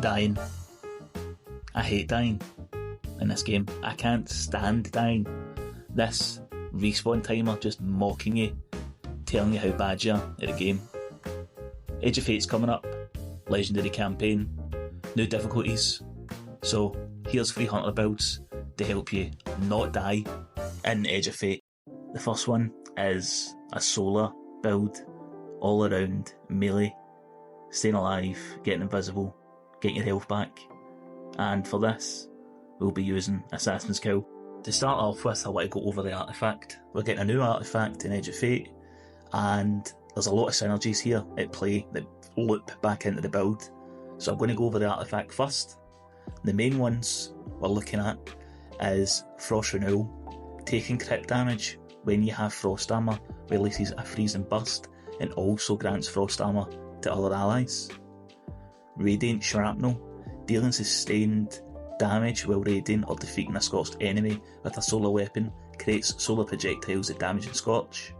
Dying. I hate dying in this game. I can't stand dying. This respawn timer just mocking you, telling you how bad you are at the game. Age of Fate's coming up, legendary campaign, new difficulties. So here's 3 hunter builds to help you not die in Age of Fate. The first one is a solar build, all around melee, staying alive, getting invisible, getting your health back. And for this, we'll be using Assassin's Cowl. To start off with, I want to go over the artifact. We're getting a new artifact in Age of Fate, and there's a lot of synergies here at play that loop back into the build. So I'm going to go over the artifact first. The main ones we're looking at is Frost Renewal. Taking crit damage when you have Frost Armour releases a freezing burst and also grants Frost Armour to other allies. Radiant Shrapnel. Dealing sustained damage while radiant or defeating a scorched enemy with a solar weapon creates solar projectiles that damage and scorch.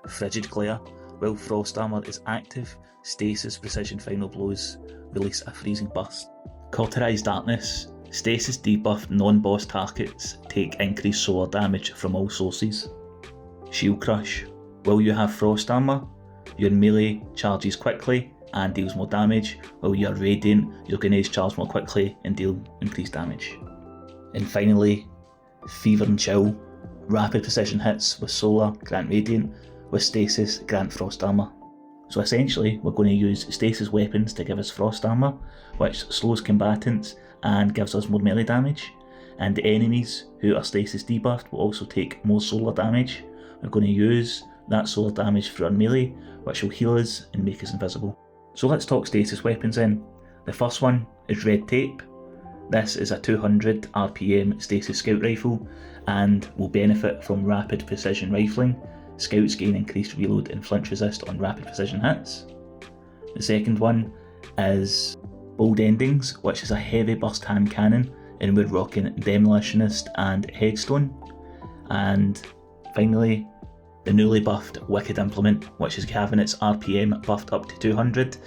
Frigid Glare. While Frost Armour is active, Stasis Precision Final Blows release a freezing burst. Cauterized Darkness. Stasis debuffed non-boss targets take increased solar damage from all sources. Shield Crush. While you have Frost Armour, your melee charges quickly and deals more damage, while you are radiant, your grenades charge more quickly and deal increased damage. And finally, Fever and Chill. Rapid precision hits with solar grant radiant, with stasis grant frost armour. So essentially, we're going to use stasis weapons to give us frost armour, which slows combatants and gives us more melee damage. And the enemies who are stasis debuffed will also take more solar damage. We're going to use that solar damage for our melee, which will heal us and make us invisible. So let's talk stasis weapons then. The first one is Red Tape. This is a 200 RPM stasis scout rifle and will benefit from rapid precision rifling. Scouts gain increased reload and flinch resist on rapid precision hits. The second one is Bold Endings, which is a heavy burst hand cannon, and we're rocking Demolitionist and Headstone. And finally, the newly buffed Wicked Implement, which is having its RPM buffed up to 200,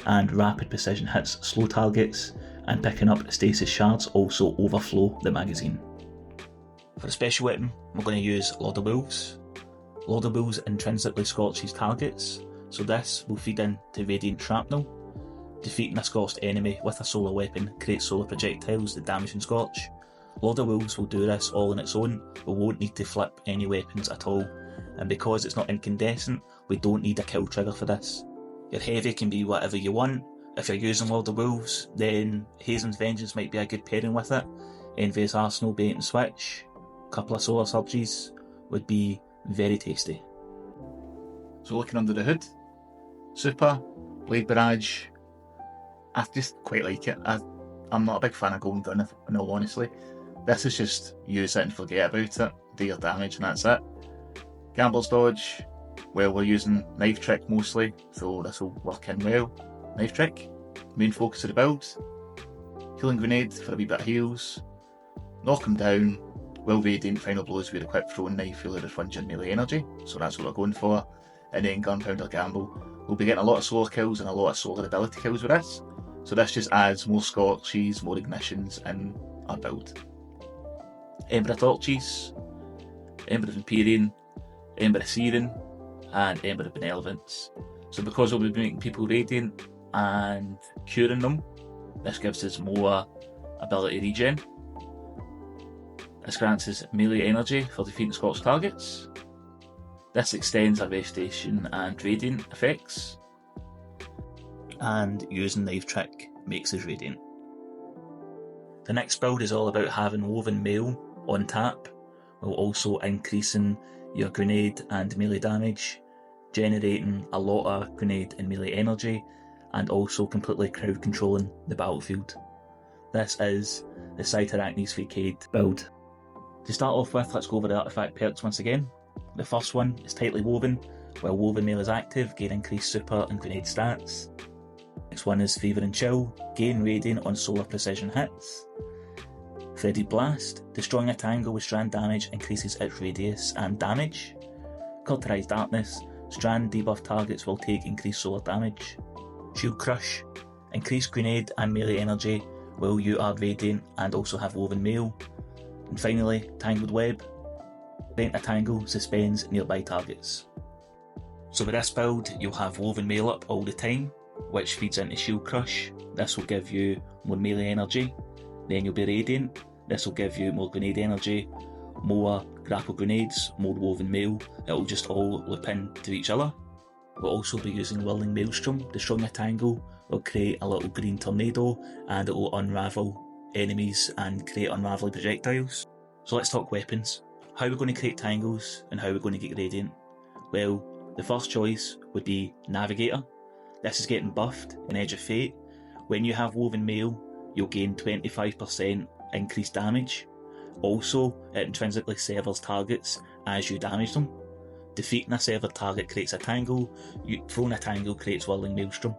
and rapid precision hits slow targets, and picking up stasis shards also overflow the magazine. For a special weapon, we're going to use Lord of Wolves. Lord of Wolves intrinsically scorches targets, so this will feed into Radiant Shrapnel. Defeating a scorched enemy with a solar weapon creates solar projectiles that damage and scorch. Lord of Wolves will do this all on its own, we won't need to flip any weapons at all. And because it's not incandescent, we don't need a kill trigger for this. Your heavy can be whatever you want. If you're using Lord of Wolves, then Hazen's Vengeance might be a good pairing with it. Envious Arsenal, bait and switch, a couple of solar surges would be very tasty. So looking under the hood, Super, Blade Barrage, I just quite like it. I'm not a big fan of going down, in all honesty. This is just use it and forget about it, do your damage and that's it. Gambler's Dodge, well, we're using Knife Trick mostly, so this will work in well. Knife Trick, main focus of the build. Healing Grenade for a wee bit of heals. Knock him down, Will Radiant Final Blows with a quick throwing knife will refund your melee energy, so that's what we're going for. And then Gunpowder Gamble. We'll be getting a lot of solar kills and a lot of solar ability kills with this, so this just adds more scorches, more ignitions in our build. Ember of Torches, Ember of Empyrean, Ember of Searing, and Ember of Benevolence. So because we'll be making people radiant and curing them, this gives us more ability regen. This grants us melee energy for defeating scorched targets. This extends our Restoration and Radiant effects. And using Knife Trick makes us radiant. The next build is all about having Woven Mail on tap, while also increasing your grenade and melee damage, generating a lot of grenade and melee energy, and also completely crowd controlling the battlefield. This is the Cyrtarachne's Facade build. To start off with, let's go over the artifact perks once again. The first one is Tightly Woven. While Woven Mail is active, gain increased super and grenade stats. Next one is Fever and Chill, gain radiant on solar precision hits. Threaded Blast, destroying a triangle with strand damage increases its radius and damage. Cauterized Darkness, strand debuff targets will take increased solar damage. Shield Crush, increased grenade and melee energy while you are radiant and also have woven mail. And finally, tangled web. Rent a tangle suspends nearby targets. So with this build, you'll have woven mail up all the time, which feeds into shield crush. This will give you more melee energy. Then you'll be radiant. This will give you more grenade energy, more grapple grenades, more woven mail. It will just all loop into each other. We'll also be using Whirling Maelstrom. Destroying a tangle will create a little green tornado and it will unravel enemies and create unraveling projectiles. So let's talk weapons. How we're going to create tangles and how we're going to get radiant. Well, the first choice would be Navigator. This is getting buffed in Edge of Fate. When you have woven mail, you'll gain 25% increased damage. Also, it intrinsically severs targets as you damage them. Defeating a severed target creates a tangle, throwing a tangle creates Whirling Maelstrom,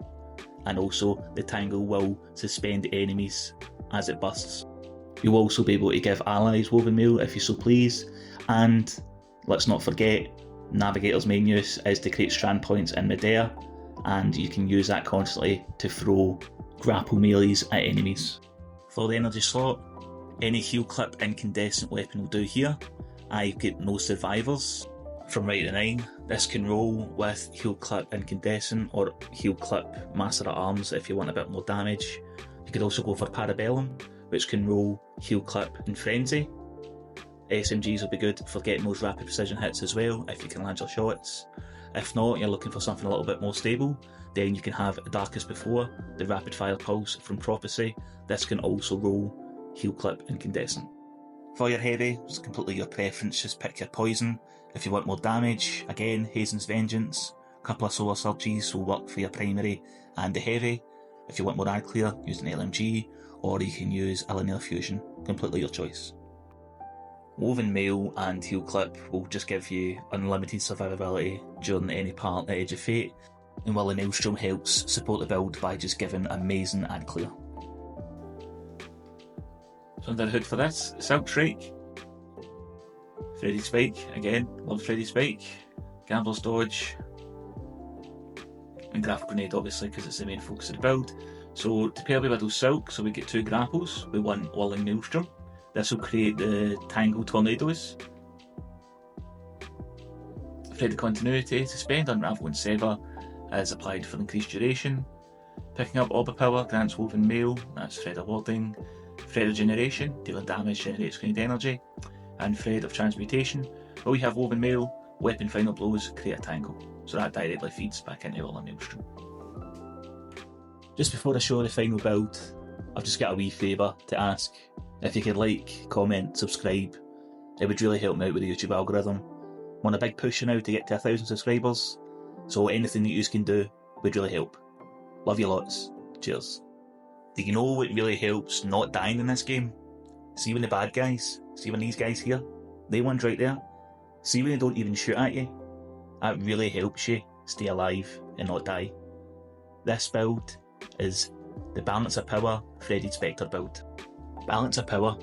and also the tangle will suspend enemies as it bursts. You'll also be able to give allies woven mail if you so please, and let's not forget, Navigator's main use is to create strand points in midair, and you can use that constantly to throw grapple melees at enemies. For the energy slot, any heal clip incandescent weapon will do here. I've got no survivors. From right to 9, this can roll with heal clip incandescent or heal clip master at arms if you want a bit more damage. You could also go for Parabellum, which can roll heal clip and frenzy. SMGs will be good for getting those rapid precision hits as well if you can land your shots. If not, you're looking for something a little bit more stable, then you can have Darkest Before, the rapid fire pulse from Prophecy. This can also roll heal clip incandescent. For your heavy, it's completely your preference, just pick your poison. If you want more damage, again, Hazen's Vengeance, a couple of Solar Surges will work for your primary and the heavy. If you want more ad clear, use an LMG, or you can use a linear fusion, completely your choice. Woven Mail and Heal Clip will just give you unlimited survivability during any part of Edge of Fate, and Whirling Maelstrom helps support the build by just giving amazing ad clear. So under the hood for this, Silk Strike, Freddy Spike, again, love Freddy Spike, Gambler's Dodge, and Grapple Grenade obviously because it's the main focus of the build. So to pair with Widow's Silk, so we get 2 grapples, we want Whirling Maelstrom. This will create the Tangle Tornadoes. Freddy Continuity, Suspend, Unravel and Sever is applied for increased duration. Picking up Orb of Power grants Woven Mail, that's Thread of Warding. Thread of Generation, dealing damage, generates grenade energy. And Thread of Transmutation, where we have Woven Mail, Weapon Final Blows, create a tangle. So that directly feeds back into Whirling Maelstrom. Just before I show the final build, I've just got a wee favour to ask. If you could like, comment, subscribe, it would really help me out with the YouTube algorithm. I'm on a big push now to get to 1,000 subscribers, so anything that you can do would really help. Love you lots. Cheers. Do you know what really helps not dying in this game? See when the bad guys, see when these guys here, they ones right there, see when they don't even shoot at you? That really helps you stay alive and not die. This build is the Balance of Power Threaded Spectre build. Balance of Power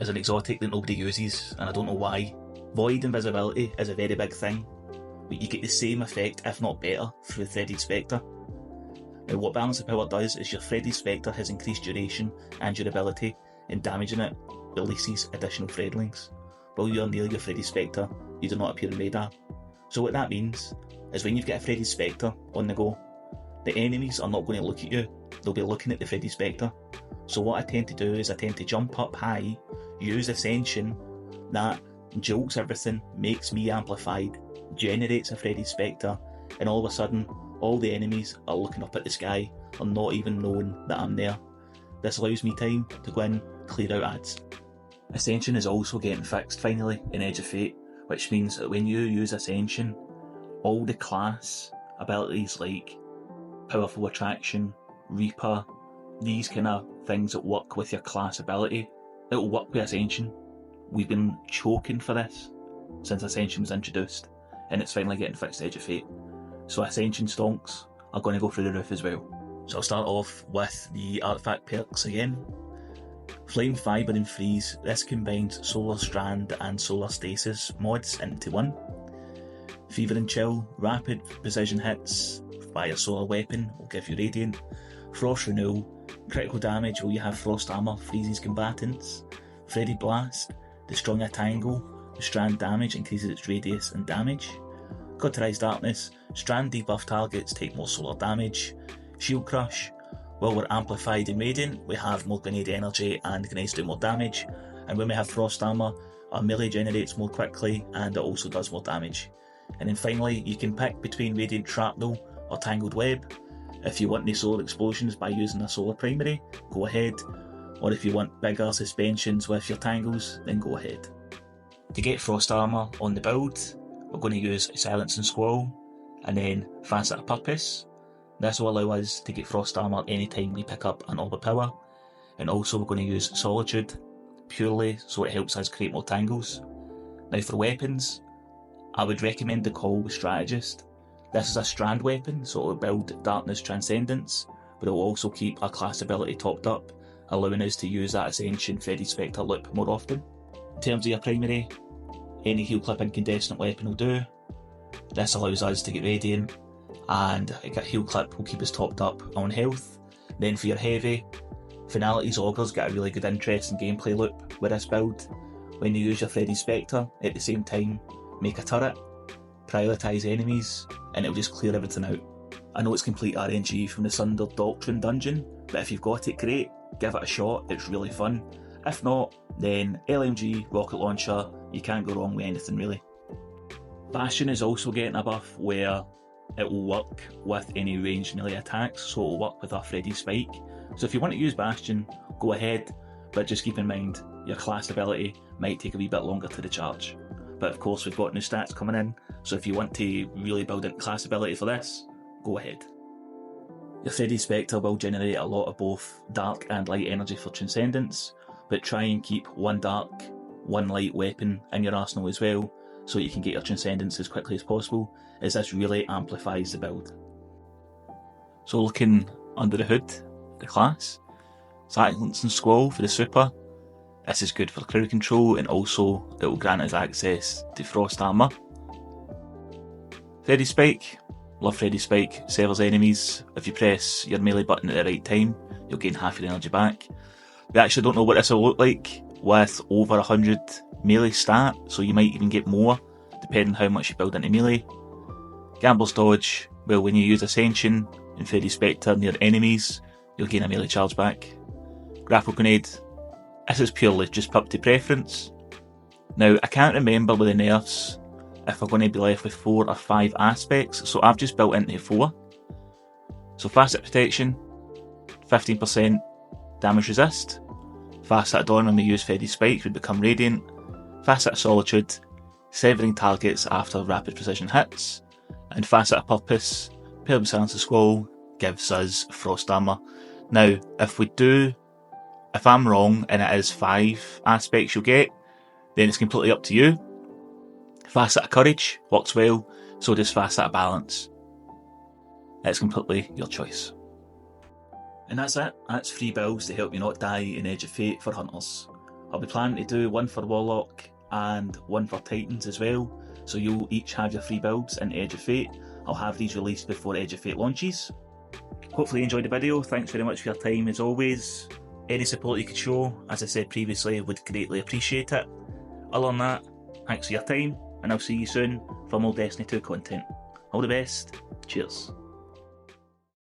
is an exotic that nobody uses, and I don't know why. Void invisibility is a very big thing, but you get the same effect, if not better, through Threaded Spectre. Now what Balance of Power does is your Threaded Spectre has increased duration and durability, and damaging it releases additional threadlings. While you're near your Threaded Spectre, you do not appear in radar. So what that means is when you've got a Threaded Spectre on the go, the enemies are not going to look at you, they'll be looking at the Threaded Spectre. So what I tend to do is I tend to jump up high, use Ascension, that jolts everything, makes me amplified, generates a Threaded Spectre, and all of a sudden, all the enemies are looking up at the sky, or not even knowing that I'm there. This allows me time to go in, clear out ads. Ascension is also getting fixed finally in Edge of Fate, which means that when you use Ascension, all the class abilities like Powerful Attraction, Reaper, these kind of things that work with your class ability, it'll work with Ascension. We've been choking for this since Ascension was introduced, and it's finally getting fixed Edge of Fate. So Ascension stonks are going to go through the roof as well. So I'll start off with the artifact perks again. Flame, Fibre and Freeze, this combines Solar Strand and Solar Stasis mods into one. Fever and Chill, rapid precision hits by a solar weapon will give you Radiant. Frost Renewal, critical damage where you have Frost Armour freezes combatants, Freddy Blast, destroying a Tangle, the strand damage increases its radius and damage, Cauterize Darkness, strand debuff targets take more solar damage, Shield Crush, while we're amplified and radiant we have more grenade energy and grenades do more damage, and when we have Frost Armour our melee generates more quickly and it also does more damage. And then finally you can pick between Radiant Shrapnel or Tangled Web. If you want the solar explosions by using a solar primary, go ahead, or if you want bigger suspensions with your tangles, then go ahead. To get Frost Armour on the build, we're going to use Silence and Squall, and then Facet of Purpose. This will allow us to get Frost Armour anytime we pick up an Orb of Power, and also we're going to use Solitude, purely so it helps us create more tangles. Now for weapons, I would recommend the Cowl with Strategist. This is a strand weapon, so it will build Darkness Transcendence, but it will also keep our class ability topped up, allowing us to use that Ascension Freddy Spectre loop more often. In terms of your primary, any heal clip incandescent weapon will do. This allows us to get Radiant, and a heal clip will keep us topped up on health. Then for your heavy, Finality's Augurs get a really good interest in gameplay loop with this build. When you use your Freddy Spectre, at the same time make a turret, prioritise enemies, and it'll just clear everything out. I know it's complete RNG from the Sunder Doctrine dungeon, but if you've got it, great, give it a shot, it's really fun. If not, then LMG, rocket launcher, you can't go wrong with anything really. Bastion is also getting a buff where it will work with any ranged melee attacks, so it will work with our Freddy Spike. So if you want to use Bastion, go ahead, but just keep in mind your class ability might take a wee bit longer to recharge. But of course we've got new stats coming in, so if you want to really build in class ability for this, go ahead. Your Freddy Spectre will generate a lot of both dark and light energy for Transcendence, but try and keep one dark, one light weapon in your arsenal as well, so you can get your Transcendence as quickly as possible, as this really amplifies the build. So looking under the hood, the class, Silence and Squall for the super. This is good for crowd control, and also it will grant us access to Frost Armour. Freddy Spike, love Freddy Spike, severs enemies. If you press your melee button at the right time, you'll gain half your energy back. We actually don't know what this will look like with over 100 melee stat, so you might even get more depending how much you build into melee. Gambler's Dodge, well when you use Ascension and Freddy Spectre near enemies, you'll gain a melee charge back. Grapple Grenade, this is purely just up to preference. Now I can't remember with the nerfs if we're going to be left with 4 or 5 aspects, so I've just built into 4. So Facet Protection, 15% damage resist. Facet of Dawn when we use Freddy Spike would become Radiant. Facet of Solitude, severing targets after rapid precision hits. And Facet of Purpose, paired with Silence and Squall, gives us Frost Armour. Now if I'm wrong and it is 5 aspects you'll get, then it's completely up to you. Facet of Courage works well, so does Facet of Balance. It's completely your choice. And that's it, that's 3 builds to help you not die in Edge of Fate for Hunters. I'll be planning to do one for Warlock and one for Titans as well, so you'll each have your 3 builds in Edge of Fate. I'll have these released before Edge of Fate launches. Hopefully you enjoyed the video, thanks very much for your time as always. Any support you could show, as I said previously, would greatly appreciate it. Other than that, thanks for your time, and I'll see you soon for more Destiny 2 content. All the best, cheers.